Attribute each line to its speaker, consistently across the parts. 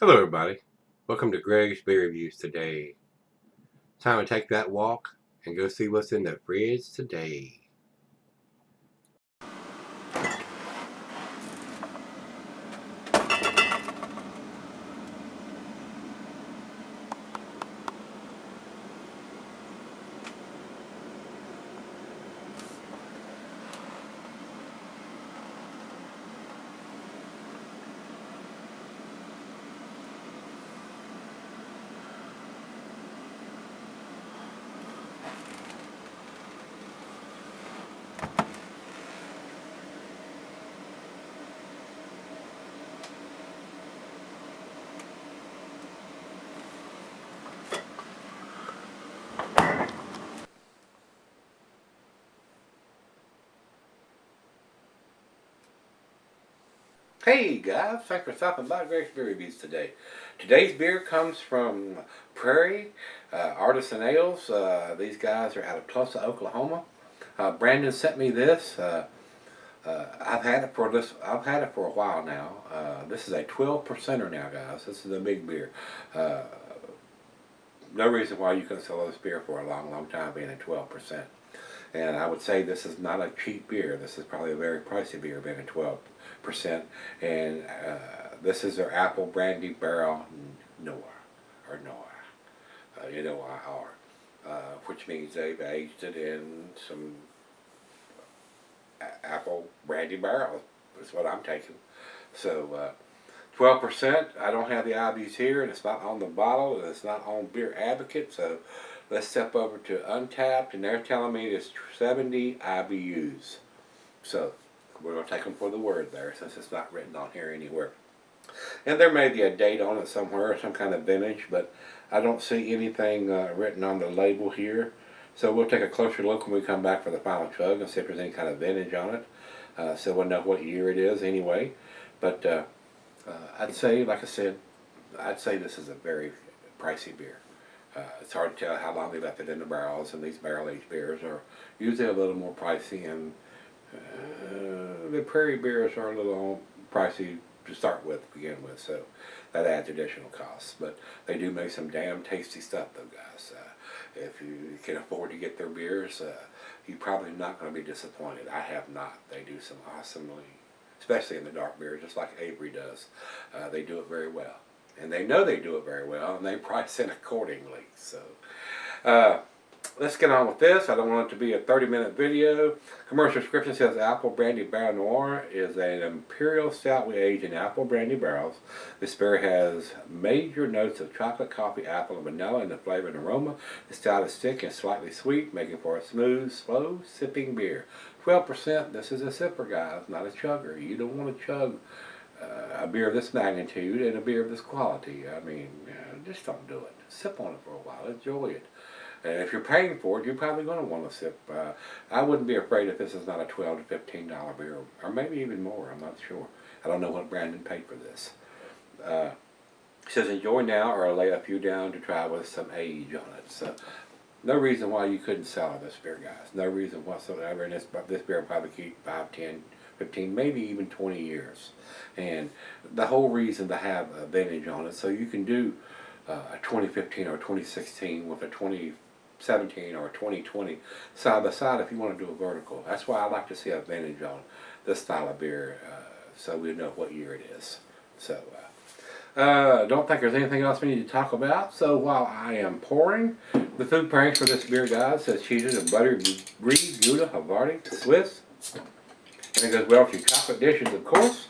Speaker 1: Hello everybody, welcome to Gregsbeerreviews today. Time to take that walk and go see what's in the fridge today. Hey guys, thanks for stopping by Gregsbeerreviews today. Today's beer comes from Prairie Artisan Ales. These guys are out of Tulsa, Oklahoma. Brandon sent me this. I've had it for a while now. This is a 12%er now, guys. This is a big beer. No reason why you couldn't sell this beer for a long time being at 12%. And I would say this is not a cheap beer. This is probably a very pricey beer being at 12%. And this is their apple brandy barrel Noir, or Noir, N-O-I-R, which means they've aged it in some apple brandy barrel. That's what I'm taking. So 12%. I don't have the IBUs here, and it's not on the bottle, and it's not on Beer Advocate. So let's step over to Untappd, and they're telling me it's 70 IBUs. So we're going to take them for the word there, since it's not written on here anywhere. And there may be a date on it somewhere, some kind of vintage, but I don't see anything written on the label here. So we'll take a closer look when we come back for the final chug and see if there's any kind of vintage on it. So we'll know what year it is anyway. But I'd say, like I said, I'd say this is a very pricey beer. It's hard to tell how long they left it in the barrels, and these barrel-aged beers are usually a little more pricey, and the Prairie beers are a little pricey to start with, to begin with, so that adds additional costs. But they do make some damn tasty stuff, though, guys. If you can afford to get their beers, you're probably not going to be disappointed. I have not. They do some awesomely, especially in the dark beers, just like Avery does. They do it very well. And they know they do it very well, and they price it accordingly. So let's get on with this. I don't want it to be a 30-minute video. Commercial description says Apple Brandy Barrel Noir is an imperial stout we age in apple brandy barrels. This beer has major notes of chocolate, coffee, apple, and vanilla in the flavor and aroma. The stout is thick and slightly sweet, making for a smooth, slow sipping beer. 12%. This is a sipper, guys, not a chugger. You don't want to chug a beer of this magnitude and a beer of this quality. I mean, just don't do it. Sip on it for a while. Enjoy it. And if you're paying for it, you're probably going to want to sip. I wouldn't be afraid if this is not a $12 to $15 beer, or maybe even more. I'm not sure. I don't know what Brandon paid for this. It says enjoy now, or I'll lay a few down to try with some age on it. So no reason why you couldn't sell this beer, guys. No reason whatsoever. And this beer will probably keep 5, 10, 15, maybe even 20 years. And the whole reason to have a vintage on it, so you can do a 2015 or 2016 with a 2017 or a 2020 side by side if you want to do a vertical. That's why I like to see a vintage on this style of beer, so we know what year it is. So don't think there's anything else we need to talk about. So while I am pouring, the food pairings for this beer, guys, says cheeses and buttered brie, Gouda, Havarti, Swiss. And it goes well with your chocolate dishes, of course.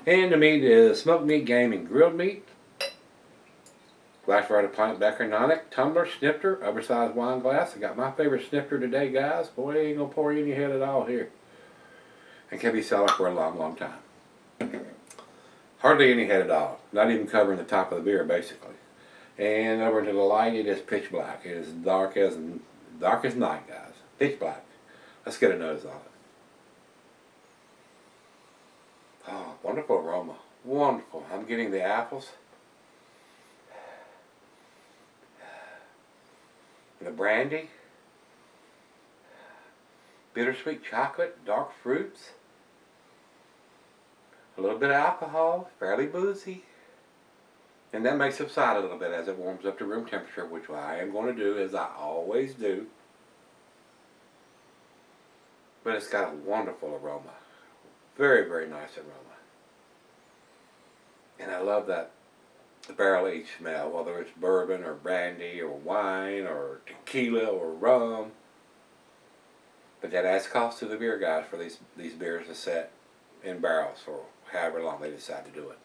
Speaker 1: And the meat is smoked meat, game, and grilled meat. Glass variety pint, Beckernonic, tumbler, snifter, oversized wine glass. I got my favorite snifter today, guys. Boy, ain't gonna pour any head at all here. And can be selling for a long time. Hardly any head at all. Not even covering the top of the beer, basically. And over to the light, it is pitch black. It is dark as night, guys. Pitch black. Let's get a nose on it. Oh, wonderful aroma. Wonderful. I'm getting the apples. The brandy. Bittersweet chocolate. Dark fruits. A little bit of alcohol. Fairly boozy. And that may subside a little bit as it warms up to room temperature, which I am going to do, as I always do. But it's got a wonderful aroma. Very, very nice aroma. And I love that barrel aged smell, whether it's bourbon or brandy or wine or tequila or rum. But that adds cost to the beer guys for these beers to set in barrels for however long they decide to do it.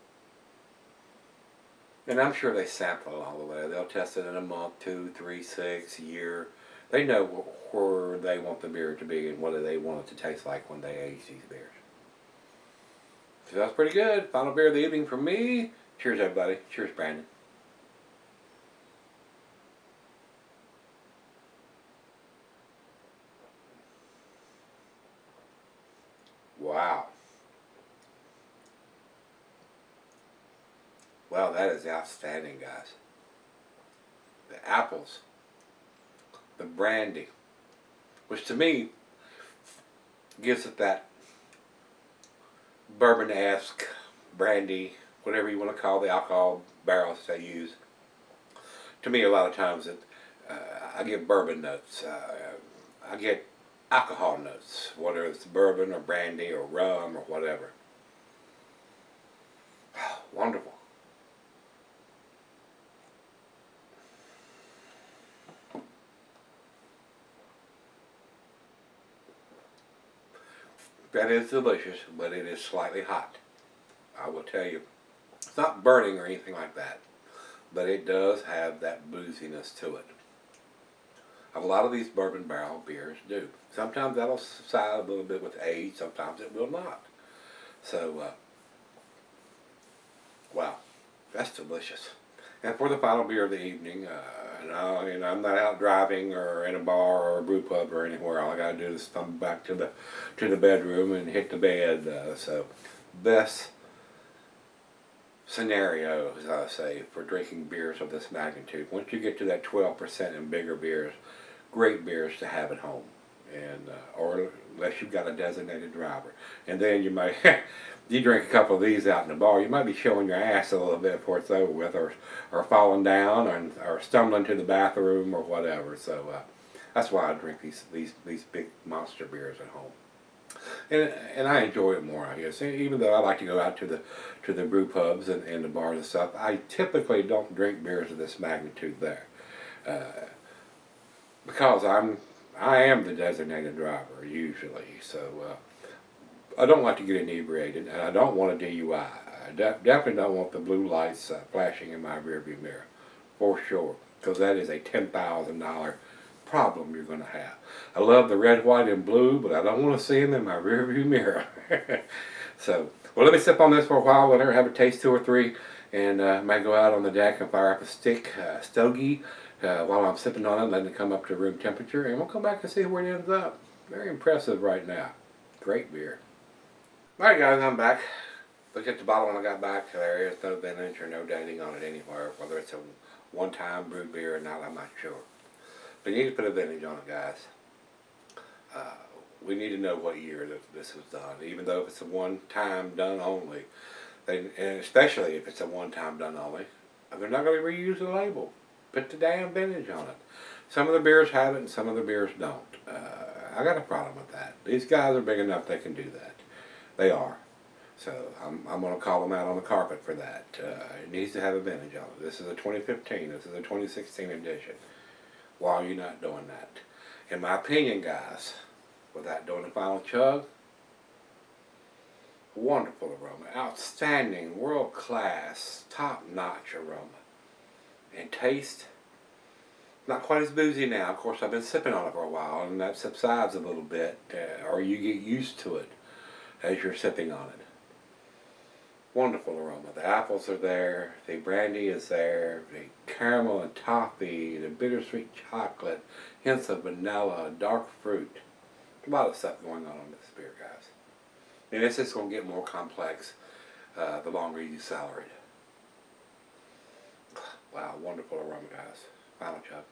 Speaker 1: And I'm sure they sample along the way. They'll test it in a month, 2, 3, 6, year. They know where they want the beer to be and what they want it to taste like when they age these beers. So that's pretty good. Final beer of the evening from me. Cheers, everybody. Cheers, Brandon. Wow. Wow, that is outstanding, guys. The apples, the brandy, which to me gives it that bourbon-esque brandy, whatever you want to call the alcohol barrels they use. To me, a lot of times I get bourbon notes. I get alcohol notes, whether it's bourbon or brandy or rum or whatever. Wonderful. That is delicious, but it is slightly hot. I will tell you. It's not burning or anything like that, but it does have that booziness to it. A lot of these bourbon barrel beers do. Sometimes that'll subside a little bit with age, sometimes it will not. So, wow, that's delicious. And for the final beer of the evening, I'm not out driving or in a bar or a brew pub or anywhere. All I gotta do is come back to the bedroom and hit the bed. So, best scenario, as I say, for drinking beers of this magnitude. Once you get to that 12% and bigger beers, great beers to have at home, and or unless you've got a designated driver. And then you might, you drink a couple of these out in the bar, you might be showing your ass a little bit before it's over with, or falling down, or stumbling to the bathroom or whatever. So that's why I drink these big monster beers at home. And I enjoy it more, I guess. Even though I like to go out to the brew pubs and the bars and stuff, I typically don't drink beers of this magnitude there, because I am the designated driver usually. So I don't like to get inebriated, and I don't want a DUI. I definitely don't want the blue lights flashing in my rearview mirror, for sure, because that is a $10,000 problem you're going to have. I love the red, white, and blue, but I don't want to see them in my rearview mirror. So, well, let me sip on this for a while, let her have a taste, 2 or 3, and might go out on the deck and fire up a stogie while I'm sipping on it, letting it come up to room temperature, and we'll come back and see where it ends up. Very impressive right now. Great beer. Alright guys, I'm back. Looked at the bottle when I got back. There is no vintage or no dating on it anywhere, whether it's a one-time brewed beer or not, I'm not sure. But you need to put a vintage on it, guys. We need to know what year that this was done, even though if it's a one-time done only. And especially if it's a one-time done only, they're not going to reuse the label. Put the damn vintage on it. Some of the beers have it and some of the beers don't. I got a problem with that. These guys are big enough they can do that. They are. So I'm going to call them out on the carpet for that. It needs to have a vintage on it. This is a 2015. This is a 2016 edition. Why are you not doing that? In my opinion, guys, without doing the final chug, wonderful aroma. Outstanding, world-class, top-notch aroma. And taste, not quite as boozy now. Of course, I've been sipping on it for a while, and that subsides a little bit, or you get used to it as you're sipping on it. Wonderful aroma. The apples are there, the brandy is there, the caramel and toffee, the bittersweet chocolate, hints of vanilla, dark fruit. A lot of stuff going on this beer, guys. And it's just going to get more complex the longer you sour it. Wow, wonderful aroma, guys. Final chug.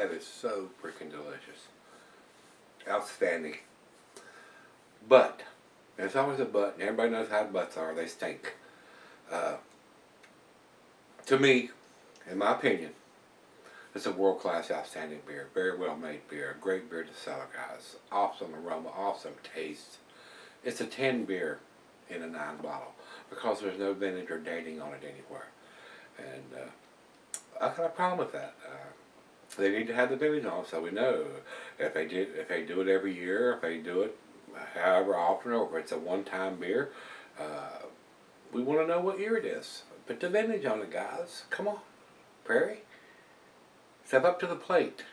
Speaker 1: That is so freaking delicious. Outstanding. But, there's always a but, and everybody knows how butts are. They stink. To me, in my opinion, it's a world-class, outstanding beer. Very well-made beer. A great beer to sell, guys. Awesome aroma, awesome taste. It's a 10 beer in a 9 bottle because there's no vintage or dating on it anywhere. And I got a problem with that. They need to have the vintage on so we know if they do it every year, if they do it however often, or if it's a one-time beer. We want to know what year it is. Put the vintage on it, guys. Come on, Prairie. Step up to the plate.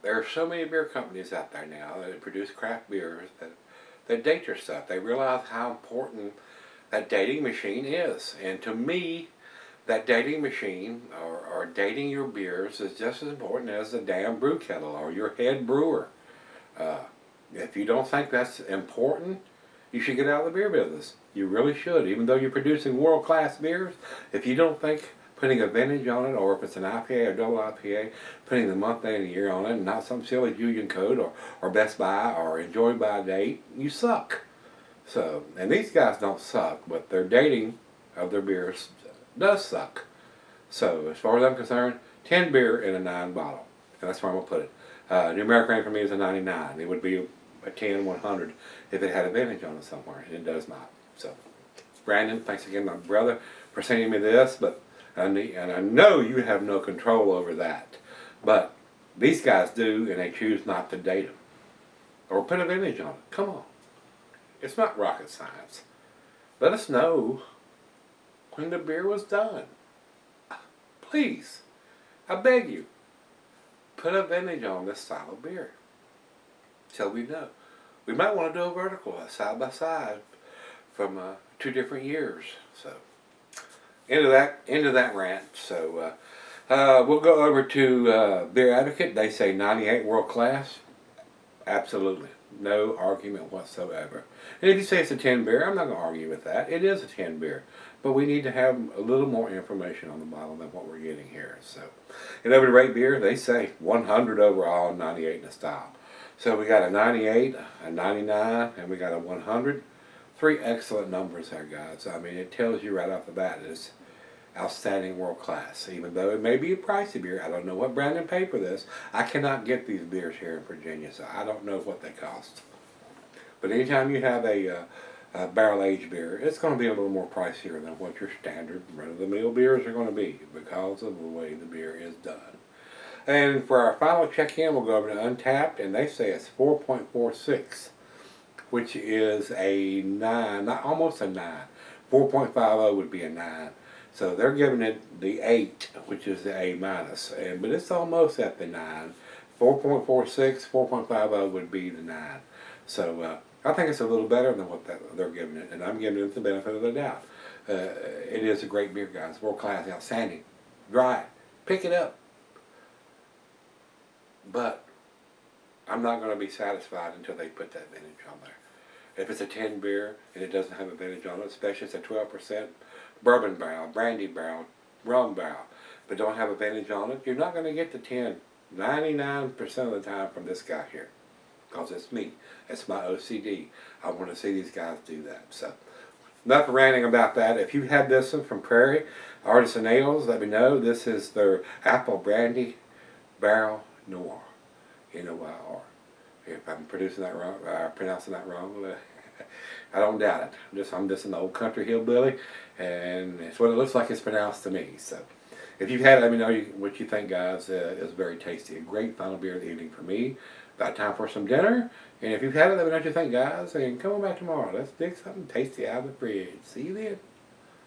Speaker 1: There are so many beer companies out there now that produce craft beers that date their stuff. They realize how important that dating machine is. And to me, that dating machine or dating your beers is just as important as the damn brew kettle or your head brewer. If you don't think that's important, you should get out of the beer business. You really should. Even though you're producing world-class beers, if you don't think putting a vintage on it, or if it's an IPA or double IPA, putting the month, day, and the year on it, and not some silly Julian code or Best Buy or enjoyed by date, you suck. So, and these guys don't suck, but their dating of their beers does suck. So, as far as I'm concerned, 10 beer in a 9 bottle. And that's where I'm going to put it. The numeric rank for me is a 99. It would be a 10, 100 if it had a vintage on it somewhere, and it does not. So, Brandon, thanks again, my brother, for sending me this, but and I know you have no control over that, but these guys do, and they choose not to date them or put a vintage on it. Come on, it's not rocket science. Let us know when the beer was done. Please, I beg you, put a vintage on this style of beer so we know. We might want to do a vertical, side by side, from 2 different years. So. Into that rant. So we'll go over to Beer Advocate. They say 98 world class. Absolutely, no argument whatsoever. And if you say it's a 10 beer, I'm not going to argue with that. It is a 10 beer, but we need to have a little more information on the bottle than what we're getting here. So, and over to Rate Beer, they say 100 overall, 98 in the style. So we got a 98, a 99, and we got a 100. 3 excellent numbers there, guys. I mean, it tells you right off the bat it's outstanding world class. Even though it may be a pricey beer, I don't know what Brandon paid for this. I cannot get these beers here in Virginia, so I don't know what they cost. But anytime you have a barrel-aged beer, it's going to be a little more pricier than what your standard run-of-the-mill beers are going to be because of the way the beer is done. And for our final check-in, we'll go over to Untapped, and they say it's 4.46. Which is a 9, not almost a 9. 4.50 would be a 9. So they're giving it the 8, which is the A minus. But it's almost at the 9. 4.46, 4.50 would be the 9. So I think it's a little better than what they're giving it. And I'm giving it the benefit of the doubt. It is a great beer, guys. World class, outstanding. Dry. Pick it up. But I'm not going to be satisfied until they put that vintage on there. If it's a 10 beer and it doesn't have a vintage on it, especially if it's a 12% bourbon barrel, brandy barrel, rum barrel, but don't have a vintage on it, you're not going to get the 10, 99% of the time from this guy here. Because it's me. It's my OCD. I want to see these guys do that. So, enough ranting about that. If you had this one from Prairie Artisan Ales, let me know. This is their Apple Brandy Barrel Noir. N-O-I-R. If I'm pronouncing that wrong, I don't doubt it. I'm just an old country hillbilly, and it's what it looks like it's pronounced to me. So, if you've had it, let me know what you think, guys. It's very tasty. A great final beer of the evening for me. Got time for some dinner, and if you've had it, let me know what you think, guys. And come on back tomorrow. Let's dig something tasty out of the fridge. See you then.